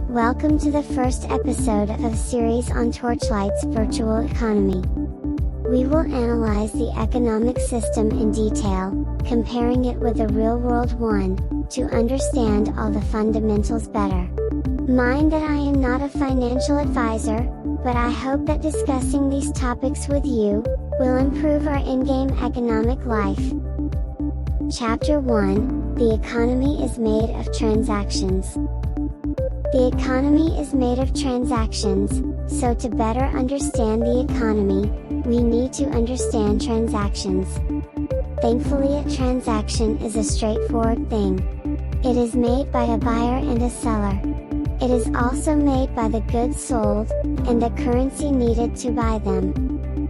Welcome to the first episode of a series on Torchlight's virtual economy. We will analyze the economic system in detail, comparing it with a real-world one, to understand all the fundamentals better. Mind that I am not a financial advisor, but I hope that discussing these topics with you will improve our in-game economic life. Chapter 1, The economy is made of transactions. The economy is made of transactions, so to better understand the economy, we need to understand transactions. Thankfully, a transaction is a straightforward thing. It is made by a buyer and a seller. It is also made by the goods sold, and the currency needed to buy them.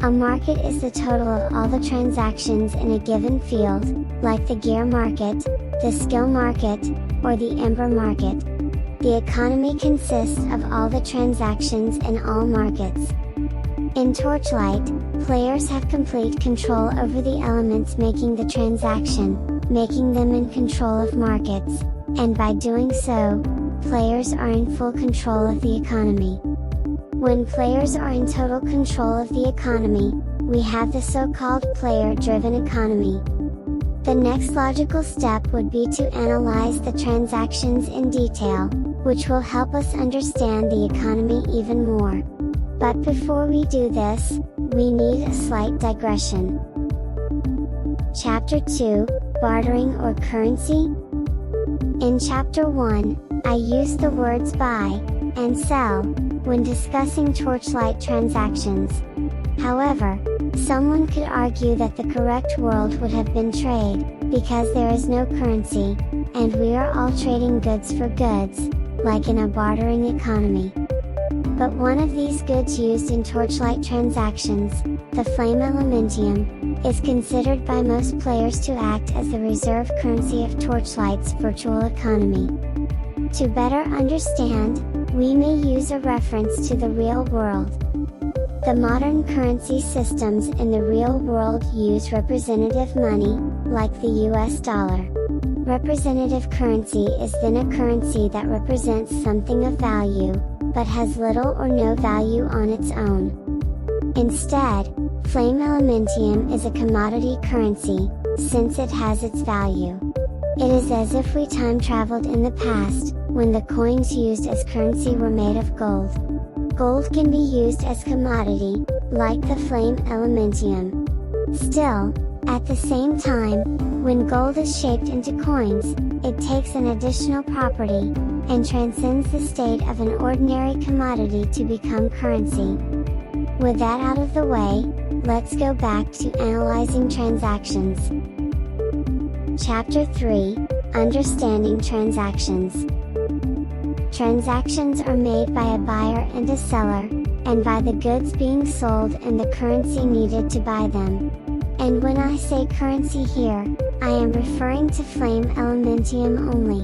A market is the total of all the transactions in a given field, like the gear market, the skill market, or the ember market. The economy consists of all the transactions in all markets. In Torchlight, players have complete control over the elements making the transaction, making them in control of markets, and by doing so, players are in full control of the economy. When players are in total control of the economy, we have the so-called player-driven economy. The next logical step would be to analyze the transactions in detail, which will help us understand the economy even more. But before we do this, we need a slight digression. Chapter 2, Bartering or Currency? In Chapter 1, I used the words buy and sell when discussing Torchlight transactions. However, someone could argue that the correct world would have been trade, because there is no currency, and we are all trading goods for goods, like in a bartering economy. But one of these goods used in Torchlight transactions, the flame elementium, is considered by most players to act as the reserve currency of Torchlight's virtual economy. To better understand, we may use a reference to the real world. The modern currency systems in the real world use representative money, like the US dollar. Representative currency is then a currency that represents something of value, but has little or no value on its own. Instead, flame elementium is a commodity currency, since it has its value. It is as if we time traveled in the past, when the coins used as currency were made of gold. Gold can be used as commodity, like the flame elementium. Still, at the same time, when gold is shaped into coins, it takes an additional property, and transcends the state of an ordinary commodity to become currency. With that out of the way, let's go back to analyzing transactions. Chapter 3, Understanding Transactions. Transactions are made by a buyer and a seller, and by the goods being sold and the currency needed to buy them. And when I say currency here, I am referring to flame elementium only.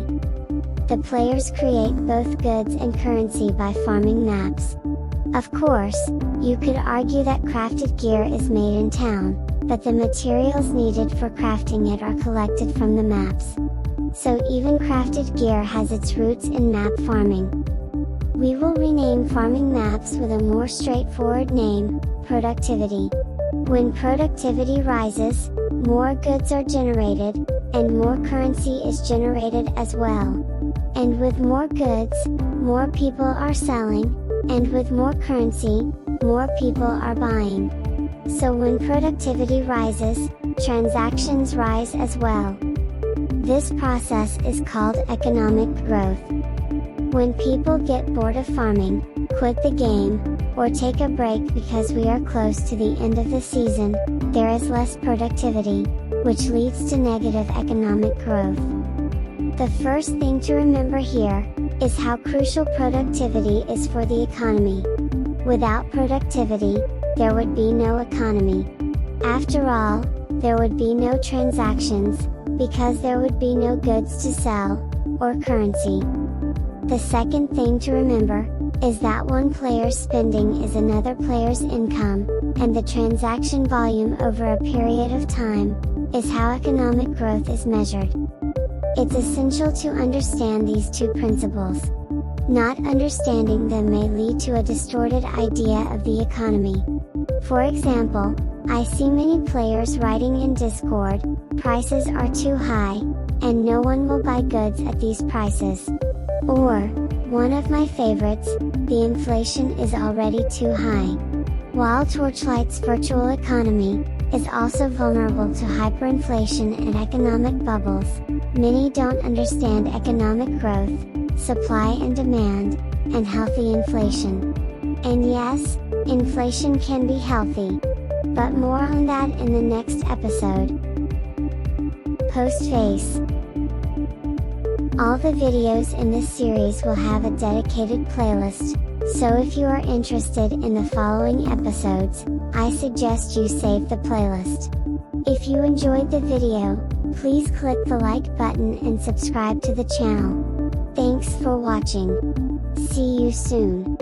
The players create both goods and currency by farming maps. Of course, you could argue that crafted gear is made in town, but the materials needed for crafting it are collected from the maps. So even crafted gear has its roots in map farming. We will rename farming maps with a more straightforward name, productivity. When productivity rises, more goods are generated, and more currency is generated as well. And with more goods, more people are selling, and with more currency, more people are buying. So when productivity rises, transactions rise as well. This process is called economic growth. When people get bored of farming, quit the game, or take a break because we are close to the end of the season, there is less productivity, which leads to negative economic growth. The first thing to remember here is how crucial productivity is for the economy. Without productivity, there would be no economy. After all, there would be no transactions, because there would be no goods to sell, or currency. The second thing to remember is that one player's spending is another player's income, and the transaction volume over a period of time is how economic growth is measured. It's essential to understand these two principles. Not understanding them may lead to a distorted idea of the economy. For example, I see many players writing in Discord, "Prices are too high, and no one will buy goods at these prices." Or, one of my favorites, "The inflation is already too high." While Torchlight's virtual economy is also vulnerable to hyperinflation and economic bubbles, many don't understand economic growth, supply and demand, and healthy inflation. And yes, inflation can be healthy. But more on that in the next episode. Postface. All the videos in this series will have a dedicated playlist, so if you are interested in the following episodes, I suggest you save the playlist. If you enjoyed the video, please click the like button and subscribe to the channel. Thanks for watching. See you soon.